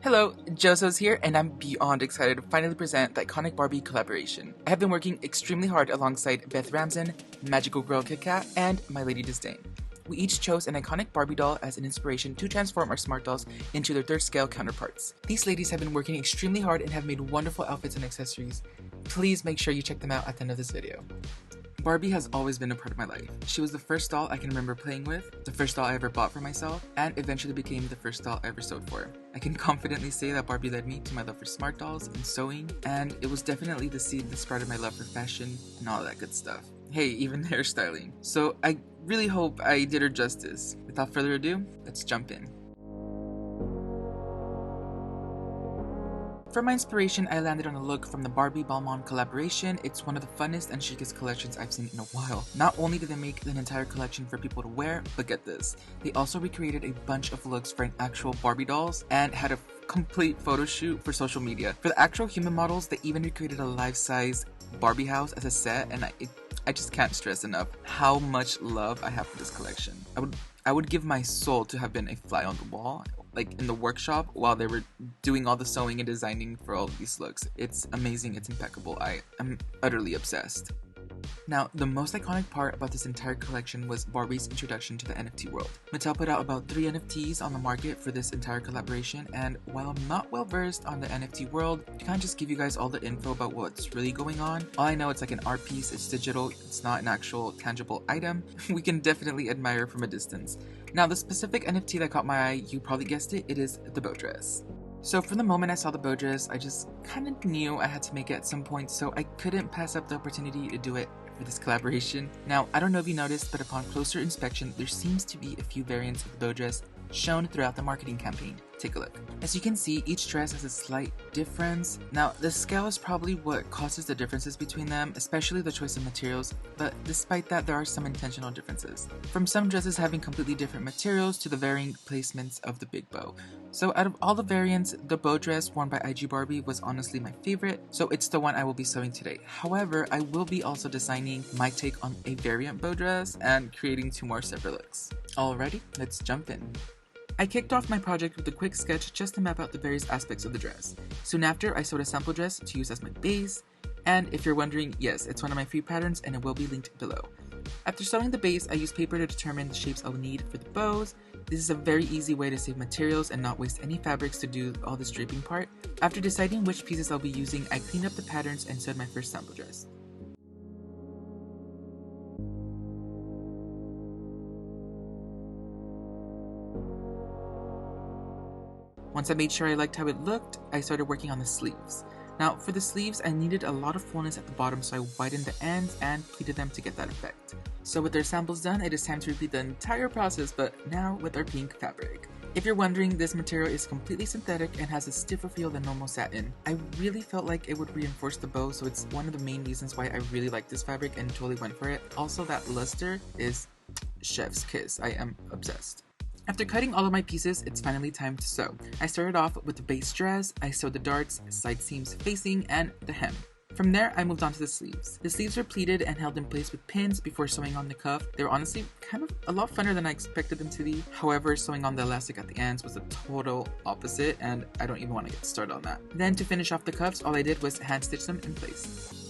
Hello, Joso's here, and I'm beyond excited to finally present the iconic Barbie collaboration. I have been working extremely hard alongside Beth Ramsden, Magicalgirl Kitcat, and My Lady Disdain. We each chose an iconic Barbie doll as an inspiration to transform our smart dolls into their third scale counterparts. These ladies have been working extremely hard and have made wonderful outfits and accessories. Please make sure you check them out at the end of this video. Barbie has always been a part of my life. She was the first doll I can remember playing with, the first doll I ever bought for myself, and eventually became the first doll I ever sewed for. I can confidently say that Barbie led me to my love for smart dolls and sewing, and it was definitely the seed that started my love for fashion and all that good stuff. Hey, even hairstyling. So I really hope I did her justice. Without further ado, let's jump in. For my inspiration, I landed on a look from the Barbie Balmain collaboration. It's one of the funnest and chicest collections I've seen in a while. Not only did they make an entire collection for people to wear, but get this, they also recreated a bunch of looks for an actual Barbie dolls and had a complete photo shoot for social media. For the actual human models, they even recreated a life-size Barbie house as a set, and I just can't stress enough how much love I have for this collection. I would give my soul to have been a fly on the wall, like in the workshop while they were doing all the sewing and designing for all of these looks. It's amazing, it's impeccable. I am utterly obsessed. Now, the most iconic part about this entire collection was Barbie's introduction to the NFT world. Mattel put out about 3 NFTs on the market for this entire collaboration, and while I'm not well versed on the NFT world, I can't just give you guys all the info about what's really going on. All I know, it's like an art piece, it's digital, it's not an actual tangible item. We can definitely admire from a distance. Now, the specific NFT that caught my eye, you probably guessed it, it is the bow dress. So from the moment I saw the bow dress, I just kind of knew I had to make it at some point, so I couldn't pass up the opportunity to do it for this collaboration. Now, I don't know if you noticed, but upon closer inspection, there seems to be a few variants of the bow dress shown throughout the marketing campaign. Take a look. As you can see, each dress has a slight difference. Now, the scale is probably what causes the differences between them, especially the choice of materials, but despite that, there are some intentional differences. From some dresses having completely different materials to the varying placements of the big bow. So out of all the variants, the bow dress worn by IG Barbie was honestly my favorite, so it's the one I will be sewing today. However, I will be also designing my take on a variant bow dress and creating 2 more separate looks. Alrighty, let's jump in. I kicked off my project with a quick sketch just to map out the various aspects of the dress. Soon after, I sewed a sample dress to use as my base, and if you're wondering, yes, it's one of my free patterns and it will be linked below. After sewing the base, I used paper to determine the shapes I'll need for the bows. This is a very easy way to save materials and not waste any fabrics to do all this draping part. After deciding which pieces I'll be using, I cleaned up the patterns and sewed my first sample dress. Once I made sure I liked how it looked, I started working on the sleeves. Now, for the sleeves, I needed a lot of fullness at the bottom, so I widened the ends and pleated them to get that effect. So with their samples done, it is time to repeat the entire process, but now with our pink fabric. If you're wondering, this material is completely synthetic and has a stiffer feel than normal satin. I really felt like it would reinforce the bow, so it's one of the main reasons why I really like this fabric and totally went for it. Also, that luster is chef's kiss. I am obsessed. After cutting all of my pieces, it's finally time to sew. I started off with the base dress, I sewed the darts, side seams facing, and the hem. From there, I moved on to the sleeves. The sleeves were pleated and held in place with pins before sewing on the cuff. They were honestly kind of a lot funner than I expected them to be. However, sewing on the elastic at the ends was a total opposite, and I don't even want to get started on that. Then to finish off the cuffs, all I did was hand stitch them in place.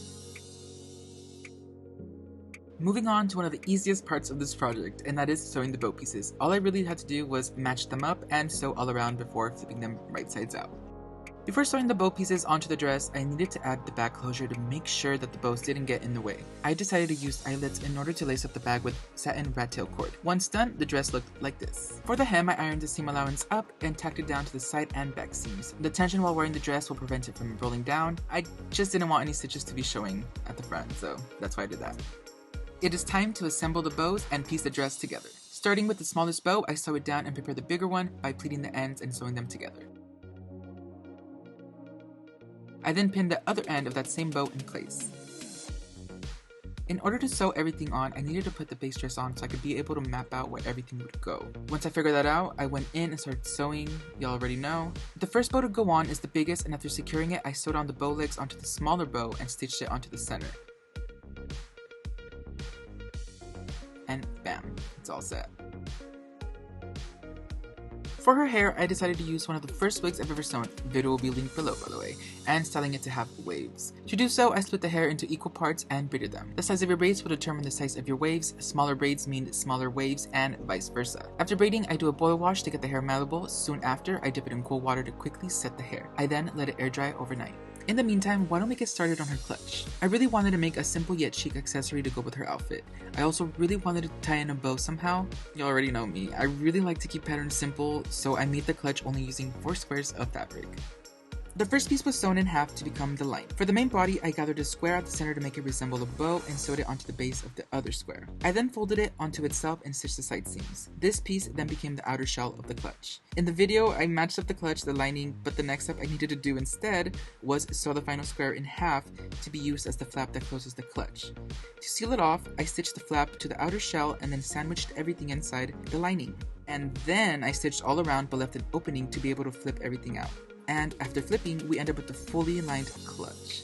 Moving on to one of the easiest parts of this project, and that is sewing the bow pieces. All I really had to do was match them up and sew all around before flipping them right sides out. Before sewing the bow pieces onto the dress, I needed to add the bag closure to make sure that the bows didn't get in the way. I decided to use eyelets in order to lace up the bag with satin rat tail cord. Once done, the dress looked like this. For the hem, I ironed the seam allowance up and tacked it down to the side and back seams. The tension while wearing the dress will prevent it from rolling down. I just didn't want any stitches to be showing at the front, so that's why I did that. It is time to assemble the bows and piece the dress together. Starting with the smallest bow, I sew it down and prepare the bigger one by pleating the ends and sewing them together. I then pin the other end of that same bow in place. In order to sew everything on, I needed to put the base dress on so I could be able to map out where everything would go. Once I figured that out, I went in and started sewing. Y'all already know. The first bow to go on is the biggest, and after securing it, I sewed on the bow legs onto the smaller bow and stitched it onto the center. And bam, it's all set. For her hair, I decided to use one of the first wigs I've ever sewn, video will be linked below by the way, and styling it to have waves. To do so, I split the hair into equal parts and braided them. The size of your braids will determine the size of your waves, smaller braids mean smaller waves, and vice versa. After braiding, I do a boil wash to get the hair malleable. Soon after, I dip it in cool water to quickly set the hair. I then let it air dry overnight. In the meantime, why don't we get started on her clutch? I really wanted to make a simple yet chic accessory to go with her outfit. I also really wanted to tie in a bow somehow. You already know me, I really like to keep patterns simple, so I made the clutch only using 4 squares of fabric. The first piece was sewn in half to become the line. For the main body, I gathered a square at the center to make it resemble a bow and sewed it onto the base of the other square. I then folded it onto itself and stitched the side seams. This piece then became the outer shell of the clutch. In the video, I matched up the clutch, the lining, but the next step I needed to do instead was sew the final square in half to be used as the flap that closes the clutch. To seal it off, I stitched the flap to the outer shell and then sandwiched everything inside the lining. And then I stitched all around but left an opening to be able to flip everything out. And after flipping, we end up with the fully lined clutch.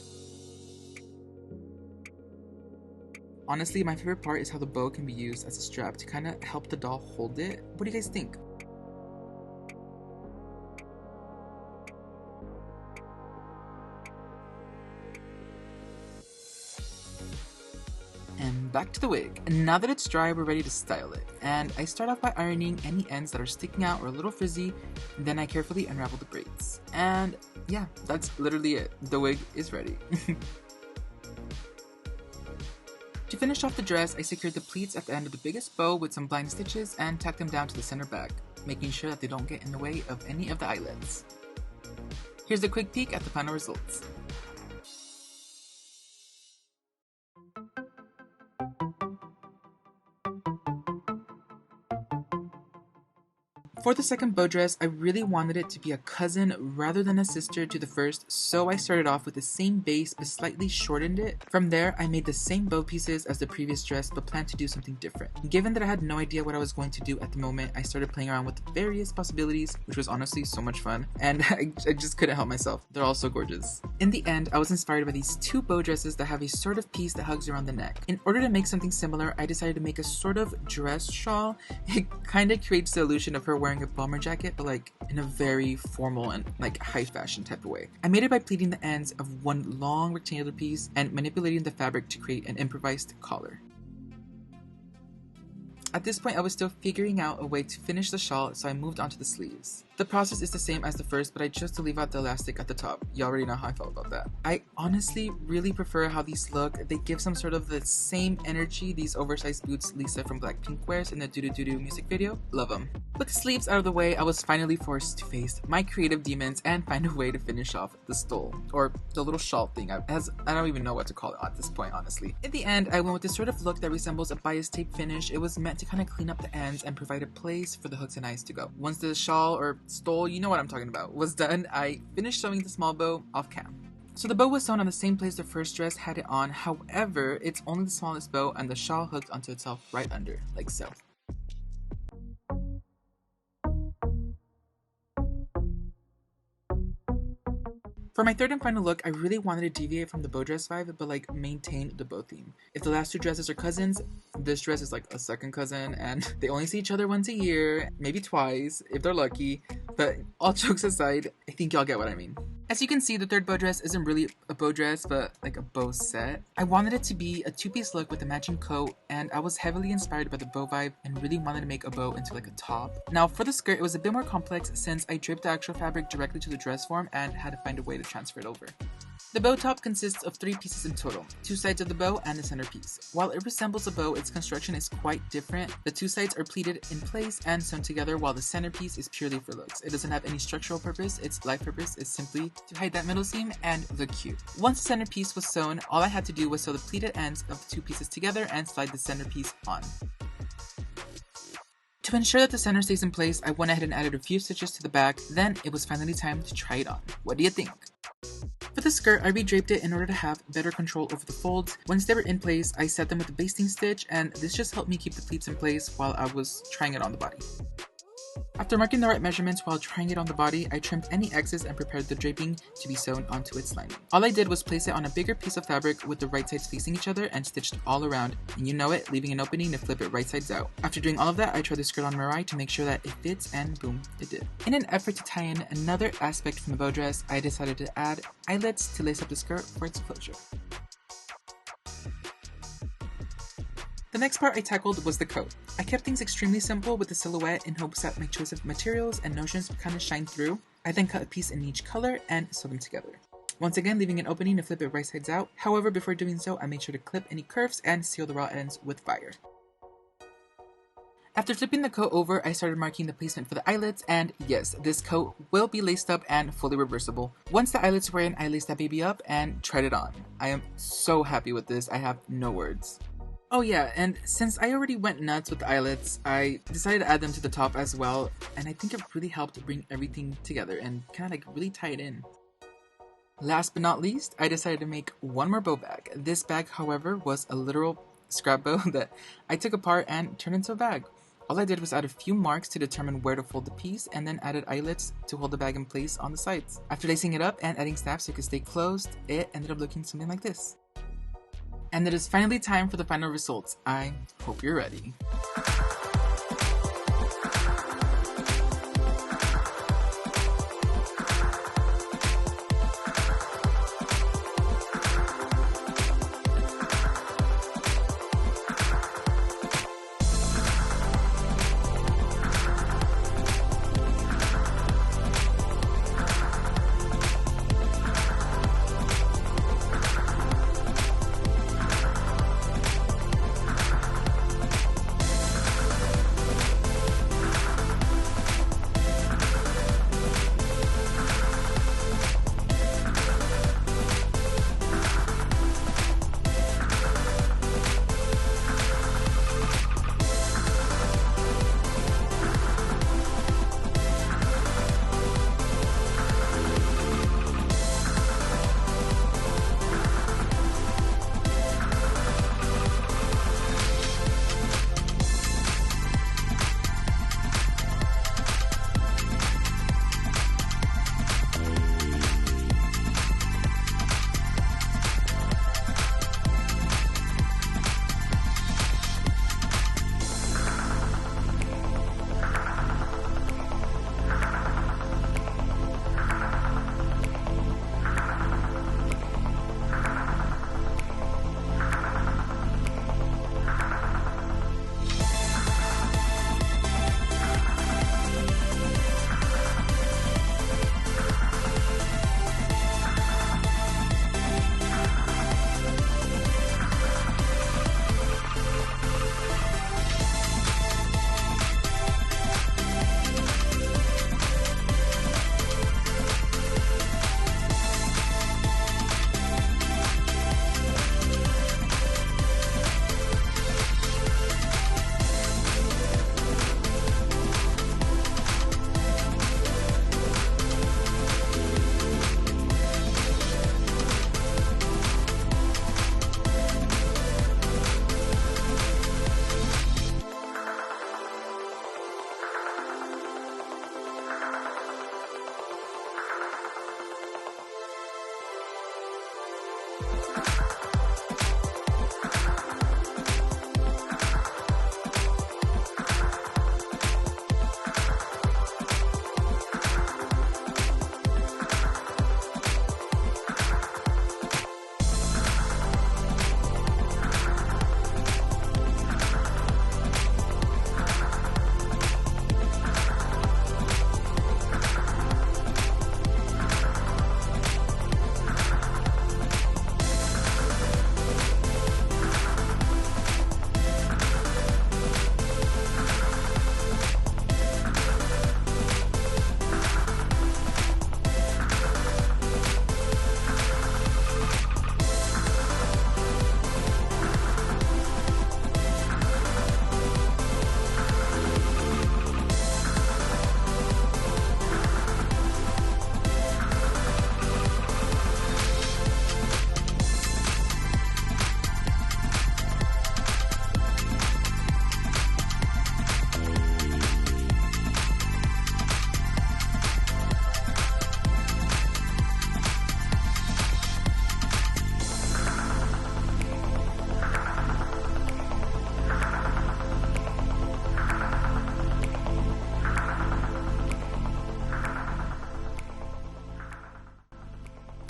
Honestly, my favorite part is how the bow can be used as a strap to kind of help the doll hold it. What do you guys think? And back to the wig. And now that it's dry, we're ready to style it. And I start off by ironing any ends that are sticking out or a little frizzy, then I carefully unravel the braids. And yeah, that's literally it. The wig is ready. To finish off the dress, I secured the pleats at the end of the biggest bow with some blind stitches and tacked them down to the center back, making sure that they don't get in the way of any of the eyelets. Here's a quick peek at the final results. For the second bow dress, I really wanted it to be a cousin rather than a sister to the first, so I started off with the same base but slightly shortened it. From there, I made the same bow pieces as the previous dress but planned to do something different. Given that I had no idea what I was going to do at the moment, I started playing around with various possibilities, which was honestly so much fun, and I just couldn't help myself. They're all so gorgeous. In the end, I was inspired by these 2 bow dresses that have a sort of piece that hugs around the neck. In order to make something similar, I decided to make a sort of dress shawl. It kind of creates the illusion of her wearing a bomber jacket, but like in a very formal and like high fashion type of way. I made it by pleating the ends of one long rectangular piece and manipulating the fabric to create an improvised collar. At this point, I was still figuring out a way to finish the shawl, so I moved on to the sleeves. The process is the same as the first, but I chose to leave out the elastic at the top. You already know how I felt about that. I honestly really prefer how these look. They give some sort of the same energy these oversized boots Lisa from Blackpink wears in the Doo Doo Doo Doo music video. Love them. With the sleeves out of the way, I was finally forced to face my creative demons and find a way to finish off the stole, or the little shawl thing. I don't even know what to call it at this point, honestly. In the end, I went with this sort of look that resembles a bias tape finish. It was meant to kind of clean up the ends and provide a place for the hooks and eyes to go. Once the shawl or stole, you know what I'm talking about, was done, I finished sewing the small bow off cam. So the bow was sewn on the same place the first dress had it on, however, it's only the smallest bow and the shawl hooked onto itself right under, like so. For my third and final look, I really wanted to deviate from the bow dress vibe, but like maintain the bow theme. If the last 2 dresses are cousins, this dress is like a second cousin, and they only see each other once a year, maybe twice, if they're lucky. But all jokes aside, I think y'all get what I mean. As you can see, the third bow dress isn't really a bow dress, but like a bow set. I wanted it to be a 2-piece look with a matching coat, and I was heavily inspired by the bow vibe and really wanted to make a bow into like a top. Now for the skirt, it was a bit more complex since I draped the actual fabric directly to the dress form and had to find a way to transfer it over. The bow top consists of 3 pieces in total, 2 sides of the bow and the centerpiece. While it resembles a bow, its construction is quite different. The 2 sides are pleated in place and sewn together, while the centerpiece is purely for looks. It doesn't have any structural purpose, its life purpose is simply to hide that middle seam and look cute. Once the centerpiece was sewn, all I had to do was sew the pleated ends of the 2 pieces together and slide the centerpiece on. To ensure that the center stays in place, I went ahead and added a few stitches to the back, then it was finally time to try it on. What do you think? For the skirt, I redraped it in order to have better control over the folds. Once they were in place, I set them with a basting stitch, and this just helped me keep the pleats in place while I was trying it on the body. After marking the right measurements while trying it on the body, I trimmed any excess and prepared the draping to be sewn onto its lining. All I did was place it on a bigger piece of fabric with the right sides facing each other and stitched all around, and you know it, leaving an opening to flip it right sides out. After doing all of that, I tried the skirt on Mirai to make sure that it fits, and boom, it did. In an effort to tie in another aspect from the bow dress, I decided to add eyelets to lace up the skirt for its closure. The next part I tackled was the coat. I kept things extremely simple with the silhouette in hopes that my choice of materials and notions would kind of shine through. I then cut a piece in each color and sewed them together. Once again, leaving an opening to flip it right sides out. However, before doing so, I made sure to clip any curves and seal the raw ends with fire. After flipping the coat over, I started marking the placement for the eyelets, and yes, this coat will be laced up and fully reversible. Once the eyelets were in, I laced that baby up and tried it on. I am so happy with this, I have no words. Oh yeah, and since I already went nuts with the eyelets, I decided to add them to the top as well, and I think it really helped bring everything together and kind of like really tie it in. Last but not least, I decided to make one more bow bag. This bag, however, was a literal scrap bow that I took apart and turned into a bag. All I did was add a few marks to determine where to fold the piece, and then added eyelets to hold the bag in place on the sides. After lacing it up and adding snaps so it could stay closed, it ended up looking something like this. And it is finally time for the final results. I hope you're ready.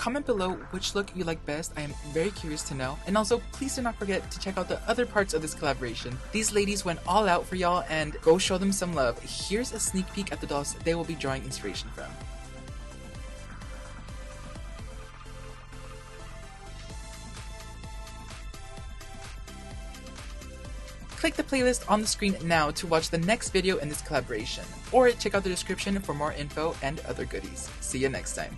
Comment below which look you like best, I am very curious to know. And also, please do not forget to check out the other parts of this collaboration. These ladies went all out for y'all, and go show them some love. Here's a sneak peek at the dolls they will be drawing inspiration from. Click the playlist on the screen now to watch the next video in this collaboration, or check out the description for more info and other goodies. See you next time.